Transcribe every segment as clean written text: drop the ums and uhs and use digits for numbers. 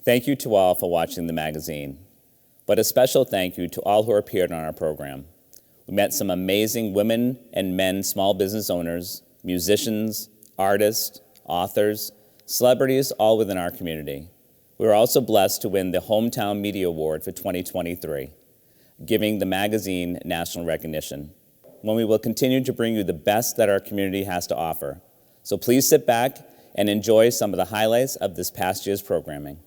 Thank you to all for watching the magazine, but a special thank you to all who appeared on our program. We met some amazing women and men small business owners, musicians, artists, authors, celebrities, all within our community. We were also blessed to win the Hometown Media Award for 2023, giving the magazine national recognition, when we will continue to bring you the best that our community has to offer. So please sit back and enjoy some of the highlights of this past year's programming.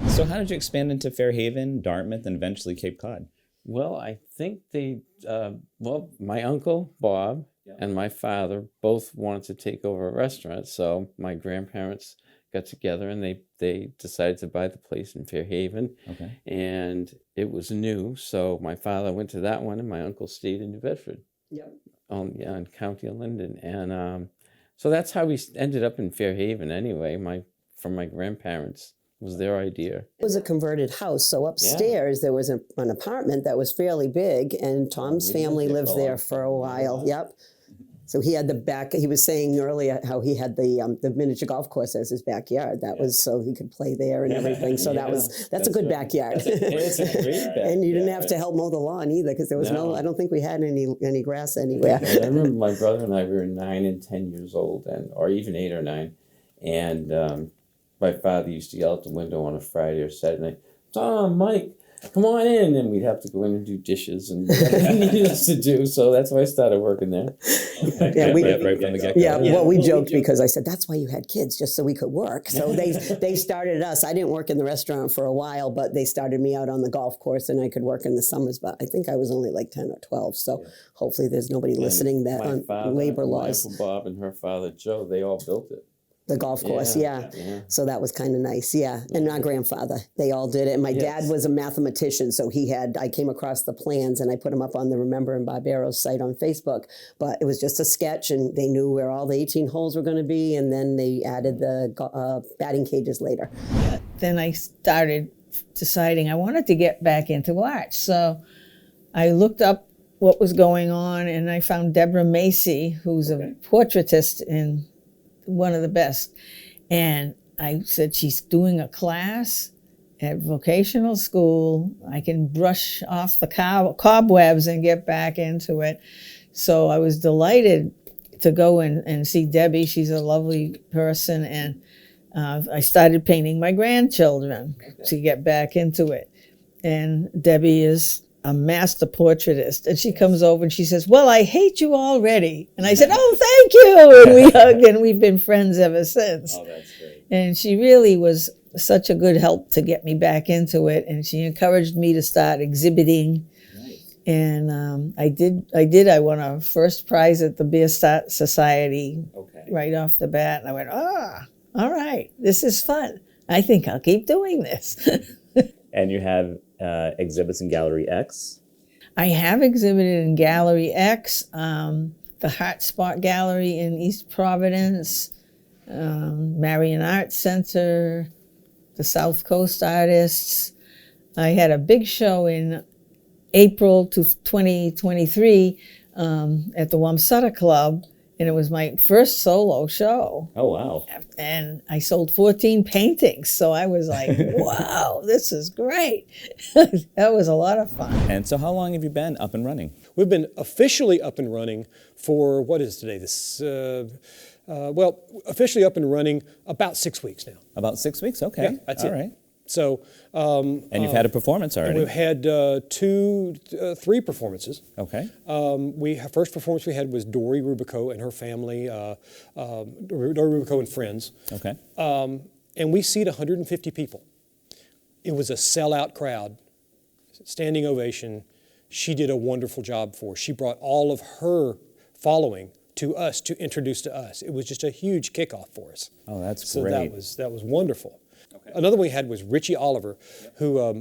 So how did you expand into Fairhaven, Dartmouth, and eventually Cape Cod? Well, I think my uncle, Bob, and my father both wanted to take over a restaurant. So my grandparents got together and they decided to buy the place in Fairhaven. Okay. And it was new. So my father went to that one and my uncle stayed in New Bedford. Yep. In County of Linden. And so that's how we ended up in Fairhaven anyway. From my grandparents. Was their idea. It was a converted house, so upstairs there was an apartment that was fairly big, and Tom's family lived there for a while. Yep. So he had the back. He was saying earlier how he had the miniature golf course as his backyard. That was so he could play there and everything. So that's a good backyard. It's a great backyard. And you didn't have to help mow the lawn either, because there was no. I don't think we had any grass anywhere. I remember my brother and I were 9 and 10 years old, or even 8 or 9, and. My father used to yell out the window on a Friday or Saturday night, "Tom, Mike, come on in." And we'd have to go in and do dishes and whatever he needed us to do. So that's why I started working there. Yeah, right from the get-go. Well, we joked because I said, that's why you had kids, just so we could work. So they started us. I didn't work in the restaurant for a while, but they started me out on the golf course, and I could work in the summers. But I think I was only like 10 or 12. So hopefully there's nobody listening that on labor laws. My Uncle Bob and her father, Joe, they all built it. The golf course, yeah. So that was kind of nice, And my grandfather, they all did it. And my dad was a mathematician, so I came across the plans and I put them up on the Remember in Barbero site on Facebook. But it was just a sketch, and they knew where all the 18 holes were going to be, and then they added the batting cages later. Then I started deciding I wanted to get back into art. So I looked up what was going on, and I found Deborah Macy, who's a portraitist in one of the best. And I said, she's doing a class at vocational school. I can brush off the cobwebs and get back into it. So I was delighted to go and see Debbie. She's a lovely person. And I started painting my grandchildren to get back into it. And Debbie is a master portraitist, and she comes over and she says, "Well, I hate you already." And I said, "Oh, thank you." And we hugged, and we've been friends ever since. Oh, that's great. And she really was such a good help to get me back into it, and she encouraged me to start exhibiting. Nice. And I did. I won a first prize at the Beer Society right off the bat, and I went, all right, this is fun. I think I'll keep doing this. And you have exhibits in Gallery X? I have exhibited in Gallery X, the Heart Spot Gallery in East Providence, Marion Art Center, the South Coast Artists. I had a big show in April 2023 at the Wamsutta Club, and it was my first solo show. Oh, wow. And I sold 14 paintings. So I was like, wow, this is great. That was a lot of fun. And so how long have you been up and running? We've been officially up and running for, what is today? Officially up and running about 6 weeks now. About 6 weeks? Okay. Yeah, that's All it. right. So, and you've had a performance already? We've had 3 performances. Okay. First performance we had was Dory Rubico and her family, Dory Rubico and friends. Okay. And we seat 150 people. It was a sellout crowd, standing ovation. She did a wonderful job for us. She brought all of her following to us to introduce to us. It was just a huge kickoff for us. Oh, that's so great. that was wonderful. Okay. Another one we had was Richie Oliver, who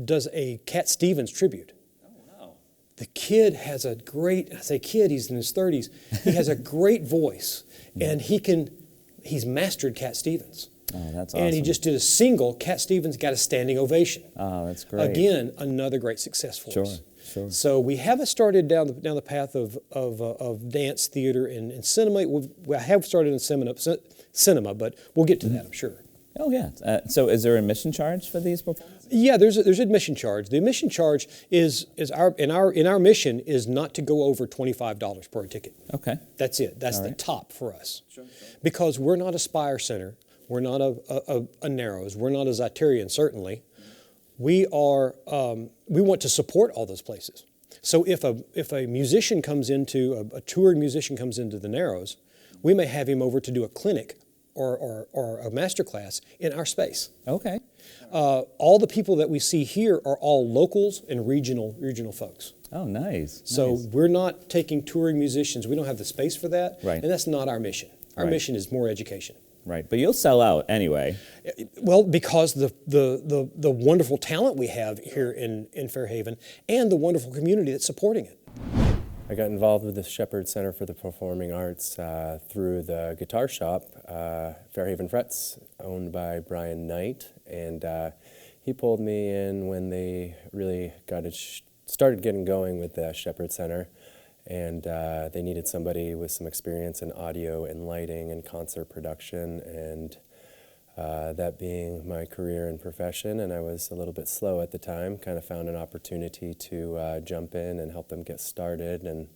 does a Cat Stevens tribute. Oh, wow. The kid has a great, I say kid, he's in his 30s. He has a great voice, and he's mastered Cat Stevens. Oh, that's awesome. And he just did a single. Cat Stevens got a standing ovation. Oh, that's great. Again, another great success for us. Sure. So we haven't started down the path of dance, theater, and cinema. I have started in cinema, but we'll get to that, I'm sure. Oh yeah. So is there a admission charge for these performances? Yeah, there's admission charge. The admission charge is in our mission is not to go over $25 per ticket. Okay. That's it. That's the top for us. Sure. Because we're not a Spire Center, we're not a Narrows, we're not a Zeterian certainly. We are. We want to support all those places. So if a musician comes into a touring musician comes into the Narrows, we may have him over to do a clinic or a master class in our space. Okay. All the people that we see here are all locals and regional folks. Oh, nice. So nice. we're not taking touring musicians. We don't have the space for that. Right. And that's not our mission. Our mission is more education. Right. But you'll sell out anyway. Well, because the wonderful talent we have here in Fairhaven and the wonderful community that's supporting it. I got involved with the Shepherd Center for the Performing Arts through the guitar shop, Fairhaven Frets, owned by Brian Knight, and he pulled me in when they really started getting going with the Shepherd Center, and they needed somebody with some experience in audio and lighting and concert production, and that being my career and profession, and I was a little bit slow at the time, kind of found an opportunity to jump in and help them get started, and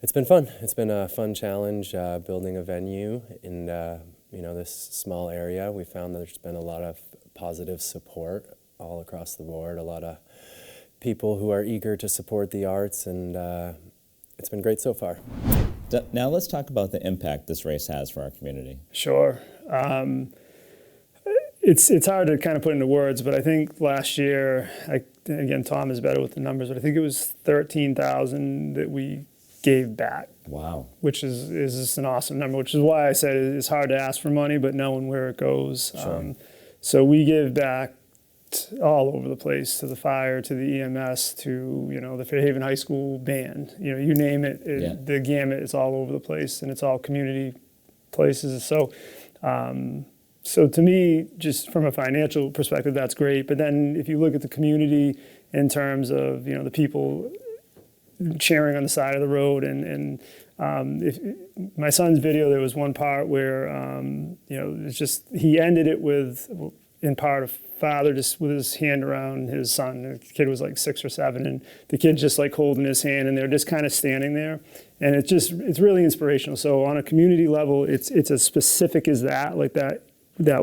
it's been fun. It's been a fun challenge building a venue in this small area. We found that there's been a lot of positive support all across the board, a lot of people who are eager to support the arts, and it's been great so far. Now let's talk about the impact this race has for our community. Sure. It's hard to kind of put into words, but I think last year, again, Tom is better with the numbers, but I think it was $13,000 that we gave back. Wow. Which is just an awesome number, which is why I said it's hard to ask for money, but knowing where it goes. Sure. So we give back all over the place, to the fire, to the EMS, to the Fairhaven High School band. You name it, the gamut is all over the place, and it's all community places. So to me, just from a financial perspective, that's great. But then if you look at the community in terms of the people cheering on the side of the road, and if my son's video, there was one part where it's just he ended it with, in part, a father just with his hand around his son. The kid was like 6 or 7, and the kid just like holding his hand, and they're just kind of standing there, and it's really inspirational. So on a community level, it's as specific as that, like that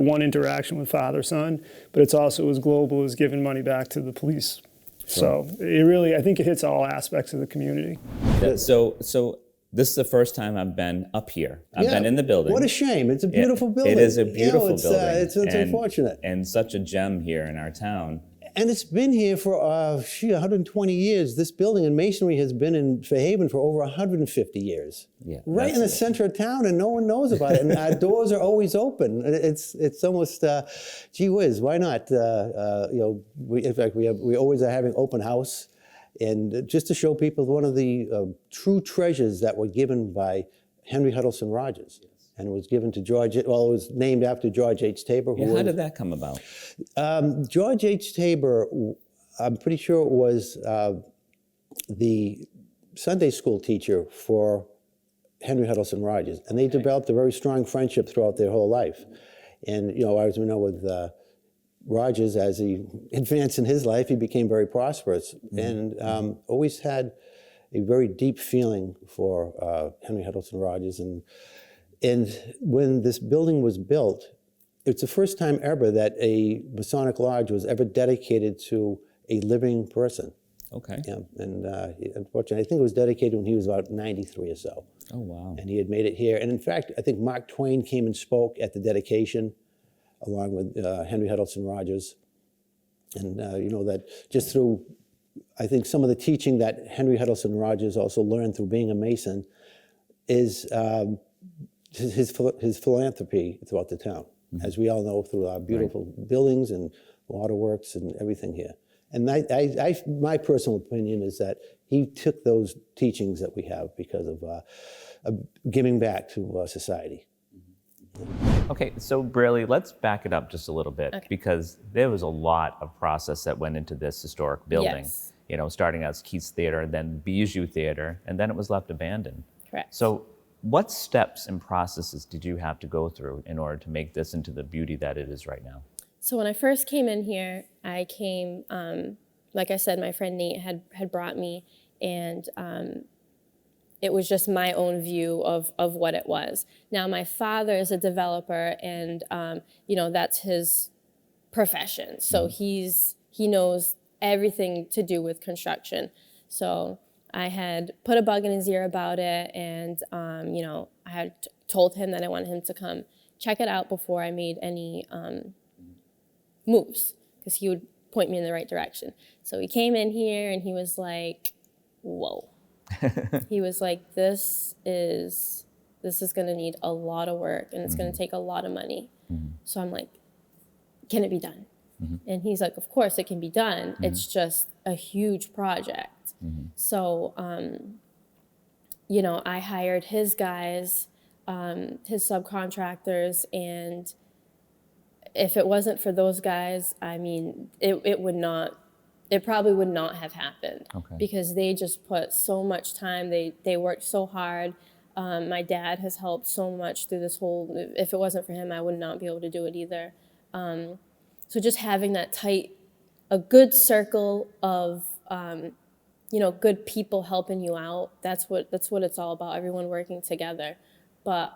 one interaction with father-son, but it's also as global as giving money back to the police. Sure. So it really, I think it hits all aspects of the community. So this is the first time I've been up here. I've been in the building. What a shame. It's a beautiful building. It is a beautiful building. It's unfortunate. And such a gem here in our town. And it's been here for 120 years. This building and masonry has been in Fairhaven for over 150 years. Yeah, right in the center of town, and no one knows about it. And our doors are always open. It's almost, gee whiz, why not? In fact, we always are having open house. And just to show people one of the true treasures that were given by Henry Huddleston Rogers. And it was given to George, well, it was named after George H. Tabor. How did that come about? George H. Tabor, I'm pretty sure it was the Sunday school teacher for Henry Huddleston Rogers. And they developed a very strong friendship throughout their whole life. And, I was with Rogers, as he advanced in his life, he became very prosperous, and always had a very deep feeling for Henry Huddleston Rogers. And when this building was built, it's the first time ever that a Masonic lodge was ever dedicated to a living person. Okay. Yeah, and unfortunately, I think it was dedicated when he was about 93 or so. Oh, wow. And he had made it here. And in fact, I think Mark Twain came and spoke at the dedication, along with Henry Huddleston Rogers. And that just through, I think, some of the teaching that Henry Huddleston Rogers also learned through being a Mason is his philanthropy throughout the town, as we all know, through our beautiful buildings and waterworks and everything here. And my personal opinion is that he took those teachings that we have because of giving back to society. Okay, so Braley, let's back it up just a little bit, because there was a lot of process that went into this historic building. Yes. Starting as Keith's Theater, and then Bijou Theater, and then it was left abandoned. Correct. So What steps and processes did you have to go through in order to make this into the beauty that it is right now? So when I first came in here, I came, like I said, my friend Nate had brought me, and it was just my own view of what it was. Now, my father is a developer, and that's his profession. So he knows everything to do with construction. So I had put a bug in his ear about it, and I had told him that I wanted him to come check it out before I made any moves, because he would point me in the right direction. So he came in here and he was like, whoa. He was like, this is gonna need a lot of work, and it's gonna take a lot of money. So I'm like, can it be done? And he's like, of course it can be done. It's just a huge project. So, I hired his guys, his subcontractors, and if it wasn't for those guys, I mean, it probably would not have happened, because they just put so much time. They worked so hard. My dad has helped so much through this whole, if it wasn't for him, I would not be able to do it either. So just having that a good circle of, good people helping you out, that's what it's all about, everyone working together. But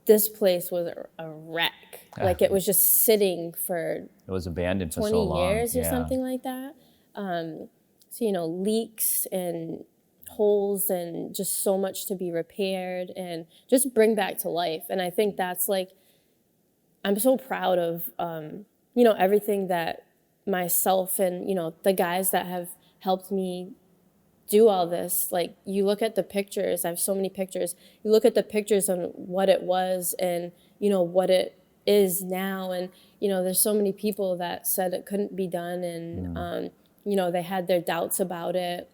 this place was a wreck. Like, it was just sitting for It was abandoned for 20 so long. years or something like that. So, leaks and holes and just so much to be repaired and just bring back to life. And I think that's I'm so proud of, everything that myself and, the guys that have helped me do all this. Like, you look at the pictures, I have so many pictures. You look at the pictures on what it was and, what it is now. And, there's so many people that said it couldn't be done, and, they had their doubts about it.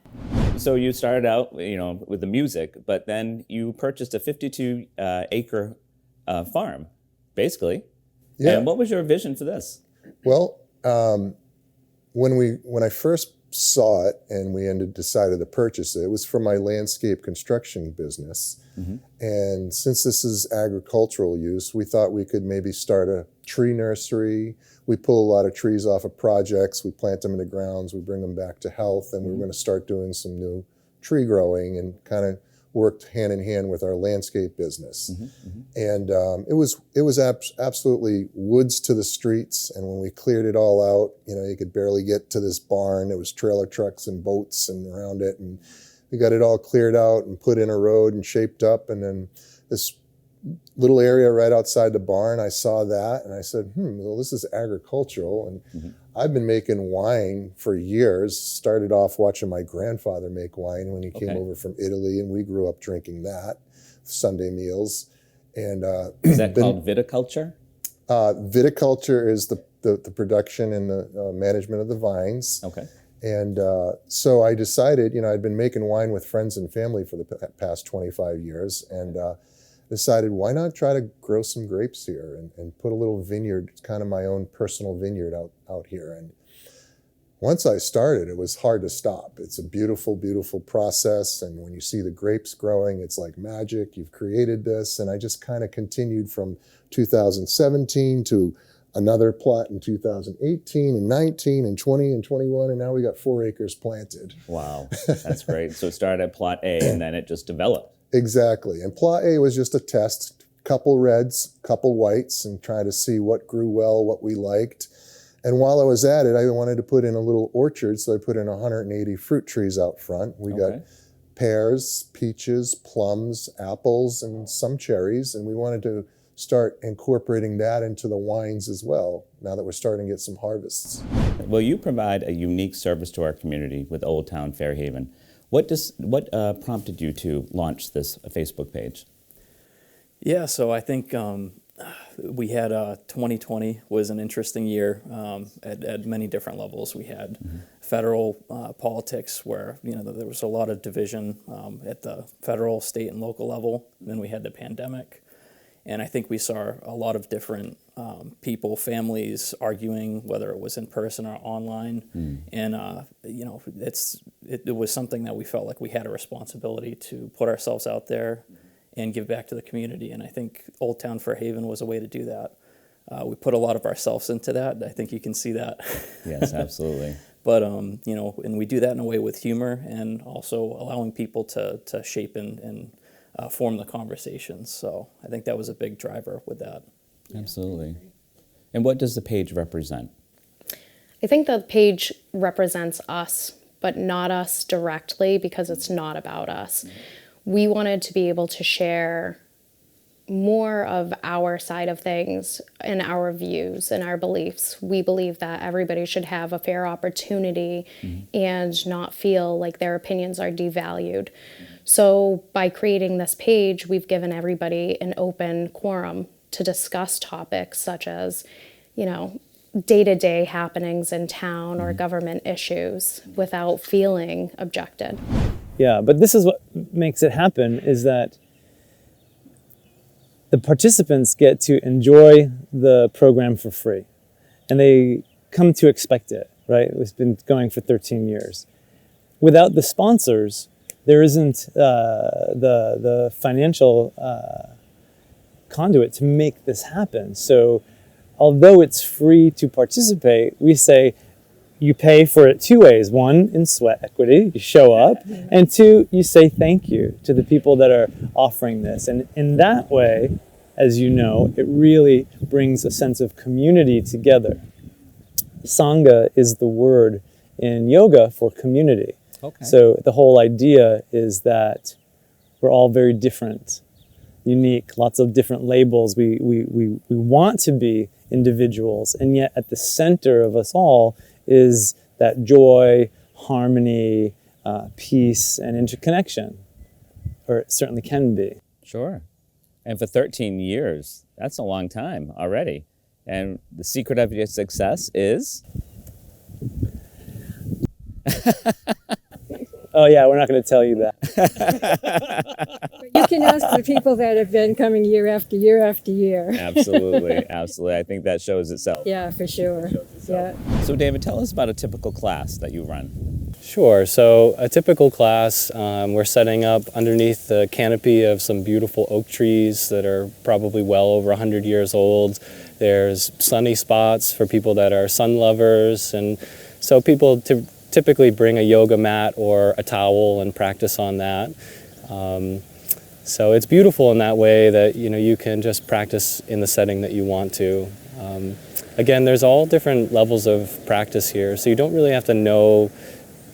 So you started out, with the music, but then you purchased a 52-acre farm, basically. Yeah. And what was your vision for this? Well, when I first saw it and we decided to purchase it, it was for my landscape construction business. And since this is agricultural use, we thought we could maybe start a tree nursery. We pull a lot of trees off of projects, we plant them in the grounds, we bring them back to health, and we were going to start doing some new tree growing, and kind of worked hand in hand with our landscape business. And it was absolutely woods to the streets. And when we cleared it all out, you could barely get to this barn. There was trailer trucks and boats and around it. And we got it all cleared out and put in a road and shaped up. And then this little area right outside the barn, I saw that and I said, well, this is agricultural. And I've been making wine for years. Started off watching my grandfather make wine when he came over from Italy, and we grew up drinking that, Sunday meals. And Is that called viticulture? Viticulture is the production and the management of the vines. Okay. And so I decided, I'd been making wine with friends and family for the past 25 years, and decided, why not try to grow some grapes here and put a little vineyard, kind of my own personal vineyard out here. And once I started, it was hard to stop. It's a beautiful, beautiful process. And when you see the grapes growing, it's like magic. You've created this. And I just kind of continued from 2017 to another plot in 2018 and 19 and 20 and 21. And now we got 4 acres planted. Wow, that's great. So it started at plot A and then it just developed. Exactly. And plot A was just a test, couple reds, couple whites, and try to see what grew well, what we liked. And while I was at it, I wanted to put in a little orchard, so I put in 180 fruit trees out front. We got pears, peaches, plums, apples, and some cherries, and we wanted to start incorporating that into the wines as well, now that we're starting to get some harvests. Well, you provide a unique service to our community with Old Town Fairhaven. What prompted you to launch this Facebook page? Yeah, so I think we had 2020 was an interesting year at many different levels. We had federal politics where there was a lot of division at the federal, state, and local level. Then we had the pandemic, And I think we saw a lot of different people, families arguing, whether it was in person or online. And, it was something that we felt like we had a responsibility to put ourselves out there and give back to the community. And I think Old Town Fairhaven was a way to do that. We put a lot of ourselves into that. I think you can see that. Yes, absolutely. But, and we do that in a way with humor and also allowing people to shape and form the conversations. So I think that was a big driver with that. Absolutely. And what does the page represent? I think the page represents us, but not us directly, because it's not about us. We wanted to be able to share more of our side of things and our views and our beliefs. We believe that everybody should have a fair opportunity and not feel like their opinions are devalued. So by creating this page, we've given everybody an open quorum to discuss topics such as, day-to-day happenings in town or government issues without feeling objected. Yeah, but this is what makes it happen, is that the participants get to enjoy the program for free, and they come to expect it, right? It's been going for 13 years. Without the sponsors, there isn't the financial conduit to make this happen. So although it's free to participate, we say you pay for it two ways. One, in sweat equity, you show up, and two, you say thank you to the people that are offering this. And in that way, as you know, it really brings a sense of community together. Sangha is the word in yoga for community. Okay. So the whole idea is that we're all very different, unique, lots of different labels. We want to be individuals, and yet at the center of us all is that joy, harmony, peace, and interconnection, or it certainly can be. Sure. And for 13 years, that's a long time already. And the secret of your success is? Oh yeah, we're not going to tell you that. You can ask the people that have been coming year after year after year. Absolutely, absolutely. I think that shows itself. Yeah, for sure. Yeah. So David, tell us about a typical class that you run. Sure. So a typical class, we're setting up underneath the canopy of some beautiful oak trees that are probably well over 100 years old. There's sunny spots for people that are sun lovers, and so people typically bring a yoga mat or a towel and practice on that. So it's beautiful in that way that you can just practice in the setting that you want to. Again, there's all different levels of practice here, so you don't really have to know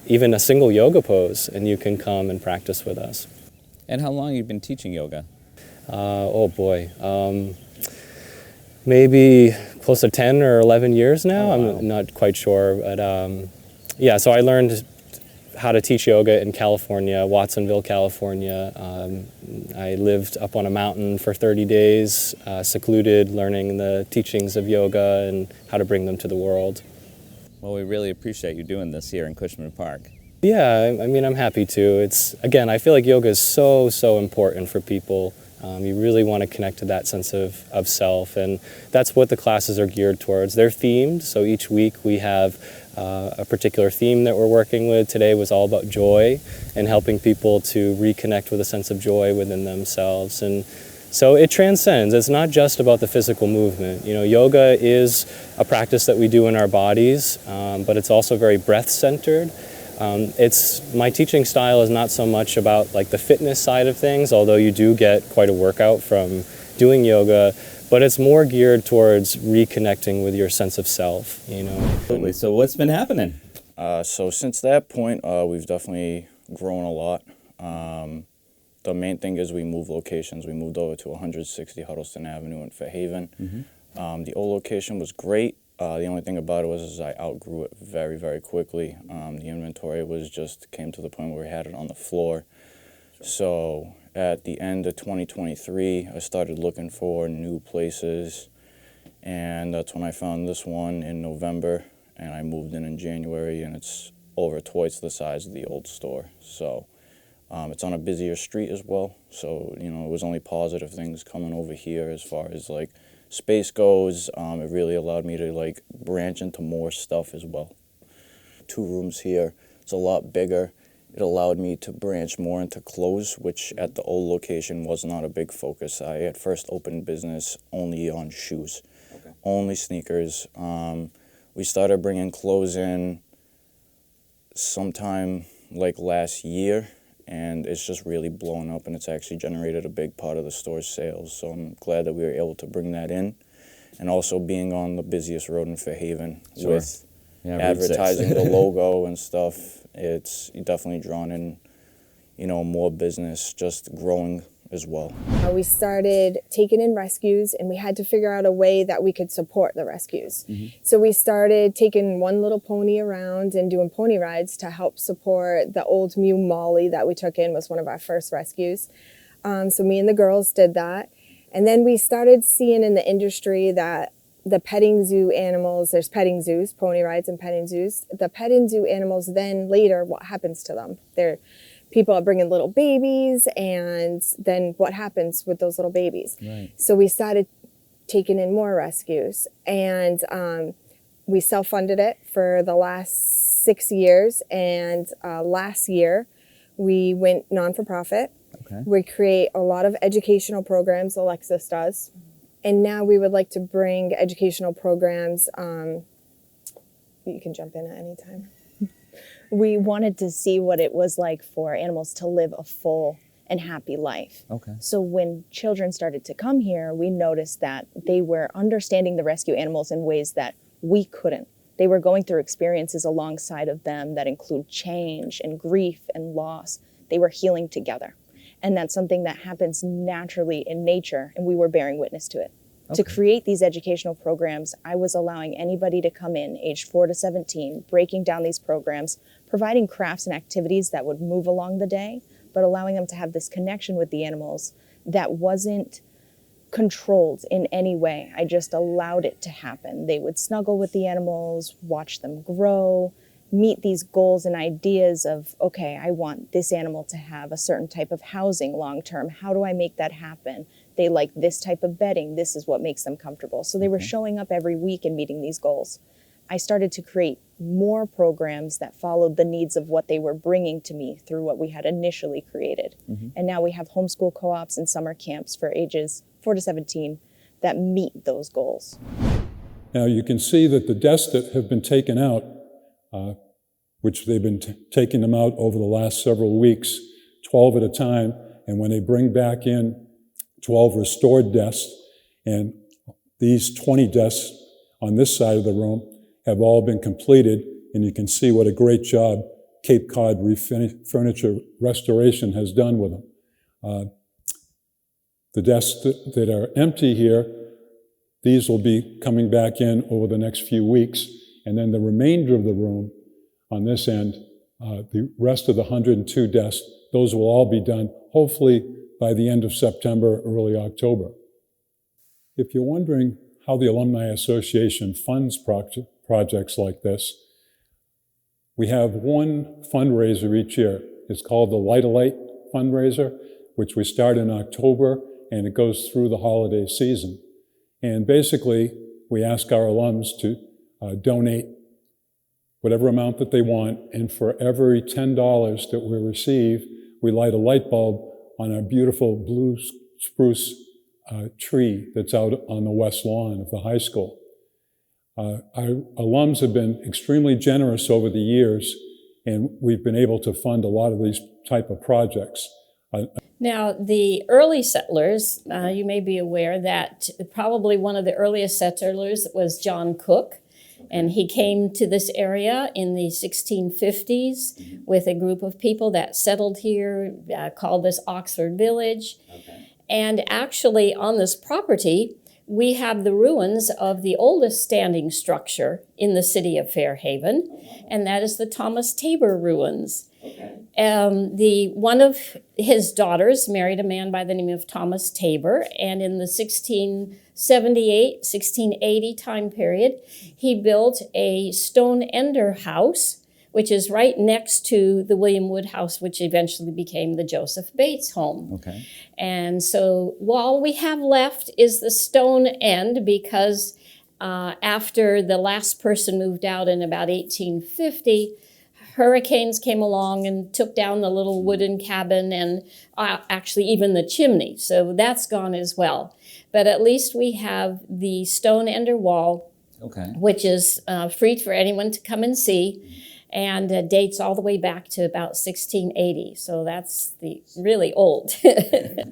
even a single yoga pose, and you can come and practice with us. And how long have you been teaching yoga? Oh boy, maybe close to 10 or 11 years now. Oh, wow. I'm not quite sure, but yeah, so I learned how to teach yoga in California, Watsonville, California. I lived up on a mountain for 30 days, secluded, learning the teachings of yoga and how to bring them to the world. Well, we really appreciate you doing this here in Cushman Park. Yeah, I mean, I'm happy to. Again, I feel like yoga is so important for people. You really want to connect to that sense of self, and that's what the classes are geared towards. They're themed, so each week we have a particular theme that we're working with. Today was all about joy and helping people to reconnect with a sense of joy within themselves. And so it transcends. It's not just about the physical movement. Yoga is a practice that we do in our bodies, but it's also very breath-centered. My teaching style is not so much about like the fitness side of things, although you do get quite a workout from doing yoga, but it's more geared towards reconnecting with your sense of self, Absolutely. So what's been happening? So since that point, we've definitely grown a lot. The main thing is we moved locations. We moved over to 160 Huddleston Avenue in Fairhaven. The old location was great. The only thing about it was I outgrew it very, very quickly. The inventory came to the point where we had it on the floor. So at the end of 2023, I started looking for new places, and that's when I found this one in November, and I moved in January, and it's over twice the size of the old store. So It's on a busier street as well, so it was only positive things coming over here as far as like space goes. It really allowed me to like branch into more stuff as well. 2 rooms here, it's a lot bigger. It allowed me to branch more into clothes, which at the old location was not a big focus. I at first opened business only on shoes, only sneakers. We started bringing clothes in sometime like last year, and it's just really blown up, and it's actually generated a big part of the store's sales. So I'm glad that we were able to bring that in, and also being on the busiest road in Fairhaven with advertising the logo and stuff. It's definitely drawn in, more business, just growing as well. We started taking in rescues, and we had to figure out a way that we could support the rescues. So we started taking one little pony around and doing pony rides to help support the old mule Molly that we took in, was one of our first rescues. So me and the girls did that. And then we started seeing in the industry that the petting zoo animals, there's petting zoos, pony rides and petting zoos. The petting zoo animals, then later, what happens to them? People are bringing little babies, and then what happens with those little babies? Right. So we started taking in more rescues, and we self-funded it for the last 6 years, and last year we went non-for-profit. Okay. We create a lot of educational programs, Alexis does. And now we would like to bring educational programs. You can jump in at any time. We wanted to see what it was like for animals to live a full and happy life. Okay. So when children started to come here, we noticed that they were understanding the rescue animals in ways that we couldn't. They were going through experiences alongside of them that include change and grief and loss. They were healing together. And that's something that happens naturally in nature, and we were bearing witness to it. Okay. To create these educational programs, I was allowing anybody to come in, aged 4 to 17, breaking down these programs, providing crafts and activities that would move along the day, but allowing them to have this connection with the animals that wasn't controlled in any way. I just allowed it to happen. They would snuggle with the animals, watch them grow, meet these goals and ideas of, okay, I want this animal to have a certain type of housing long term. How do I make that happen? They like this type of bedding. This is what makes them comfortable. So they were showing up every week and meeting these goals. I started to create more programs that followed the needs of what they were bringing to me through what we had initially created. And now we have homeschool co-ops and summer camps for ages 4 to 17 that meet those goals. Now you can see that the desks that have been taken out, which they've been taking them out over the last several weeks, 12 at a time, and when they bring back in 12 restored desks, and these 20 desks on this side of the room have all been completed, and you can see what a great job Cape Cod Furniture Restoration has done with them. The desks that are empty here, these will be coming back in over the next few weeks, and then the remainder of the room on this end, the rest of the 102 desks, those will all be done hopefully by the end of September, early October. If you're wondering how the Alumni Association funds projects like this, we have one fundraiser each year. It's called the Light a Light fundraiser, which we start in October, and it goes through the holiday season. And basically, we ask our alums to donate whatever amount that they want, and for every $10 that we receive, we light a light bulb on our beautiful blue spruce tree that's out on the west lawn of the high school. Our alums have been extremely generous over the years, and we've been able to fund a lot of these type of projects. Now, the early settlers, you may be aware that probably one of the earliest settlers was John Cook, and he came to this area in the 1650s with a group of people that settled here, called this Oxford Village. Okay. And actually on this property, we have the ruins of the oldest standing structure in the city of Fairhaven, and that is the Thomas Tabor ruins. Okay. One of his daughters married a man by the name of Thomas Tabor, and in the 1678, 1680 time period, he built a stone ender house which is right next to the William Wood House, which eventually became the Joseph Bates home. Okay. And so all we have left is the stone end, because after the last person moved out in about 1850, hurricanes came along and took down the little wooden cabin and actually even the chimney. So that's gone as well. But at least we have the stone ender wall, Okay. which is free for anyone to come and see, and dates all the way back to about 1680. So that's really old.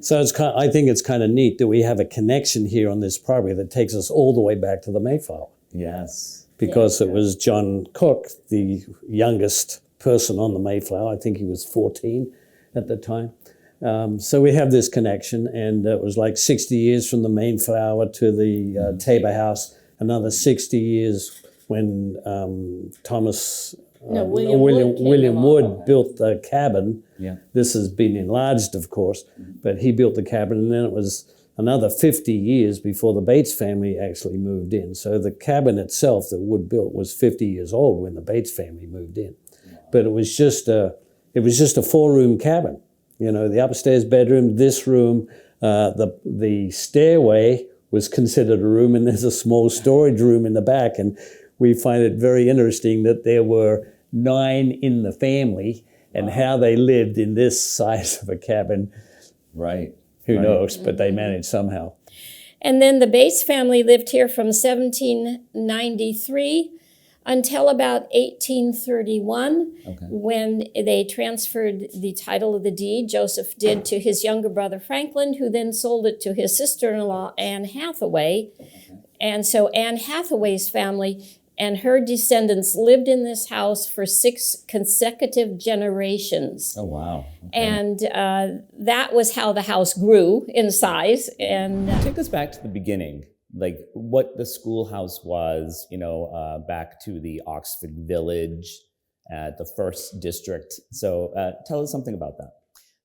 So I think it's kind of neat that we have a connection here on this property that takes us all the way back to the Mayflower. Yes. Because it was John Cook, the youngest person on the Mayflower. I think he was 14 at the time. So we have this connection, and it was like 60 years from the Mayflower to the Tabor House, another 60 years when William Wood built the cabin. Yeah. This has been enlarged, of course, but he built the cabin, and then it was another 50 years before the Bates family actually moved in. So the cabin itself that Wood built was 50 years old when the Bates family moved in. But it was just a 4-room cabin. You know, the upstairs bedroom, this room, the stairway was considered a room, and there's a small storage room in the back. And we find it very interesting that there were 9 in the family, and how they lived in this size of a cabin. Right. Who knows, but they managed somehow. And then the Bates family lived here from 1793 until about 1831, when they transferred the title of the deed, Joseph did, to his younger brother Franklin, who then sold it to his sister-in-law, Anne Hathaway. And so Anne Hathaway's family and her descendants lived in this house for 6 consecutive generations. Oh, wow. Okay. And that was how the house grew in size. And take us back to the beginning, like what the schoolhouse was, back to the Oxford Village, the first district. So tell us something about that.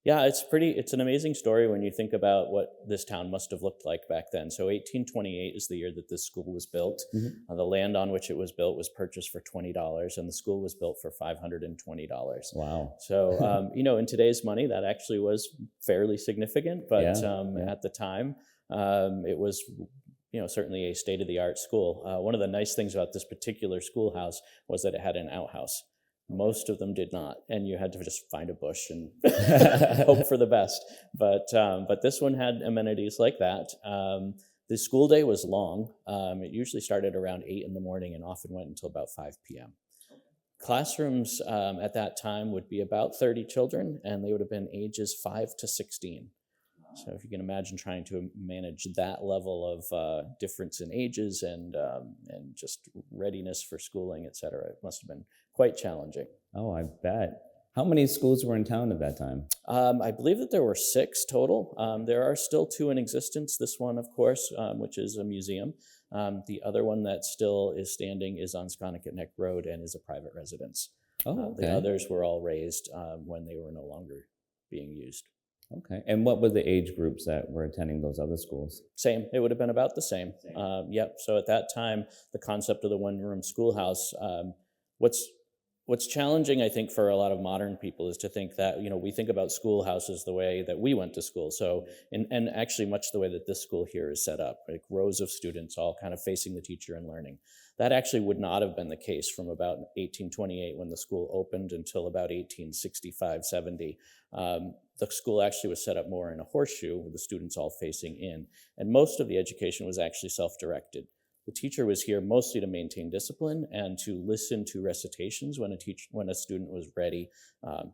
Yeah, it's an amazing story when you think about what this town must have looked like back then. So 1828 is the year that this school was built. Mm-hmm. The land on which it was built was purchased for $20, and the school was built for $520. Wow. So, in today's money, that actually was fairly significant, but at the time, it was certainly a state-of-the-art school. One of the nice things about this particular schoolhouse was that it had an outhouse. Most of them did not, and you had to just find a bush and hope for the best. But this one had amenities like that. The school day was long. It usually started around 8 in the morning and often went until about 5 p.m. Classrooms at that time would be about 30 children, and they would have been ages 5 to 16. So if you can imagine trying to manage that level of difference in ages and just readiness for schooling, et cetera, it must have been quite challenging. Oh, I bet. How many schools were in town at that time? I believe that there were 6 total. There are still 2 in existence. This one, of course, which is a museum. The other one that still is standing is on Sconticut Neck Road and is a private residence. Oh, okay. The others were all raised when they were no longer being used. Okay. And what were the age groups that were attending those other schools? Same. It would have been about the same. Yep. So at that time, the concept of the one-room schoolhouse, what's challenging, I think, for a lot of modern people is to think that, we think about schoolhouses the way that we went to school. So, and actually much the way that this school here is set up, like rows of students all kind of facing the teacher and learning. That actually would not have been the case from about 1828 when the school opened until about 1865, 70. The school actually was set up more in a horseshoe with the students all facing in. And most of the education was actually self-directed. The teacher was here mostly to maintain discipline and to listen to recitations when a student was ready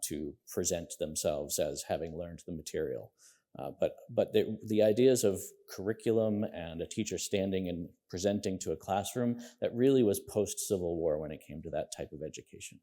to present themselves as having learned the material. But the ideas of curriculum and a teacher standing and presenting to a classroom, that really was post-Civil War when it came to that type of education.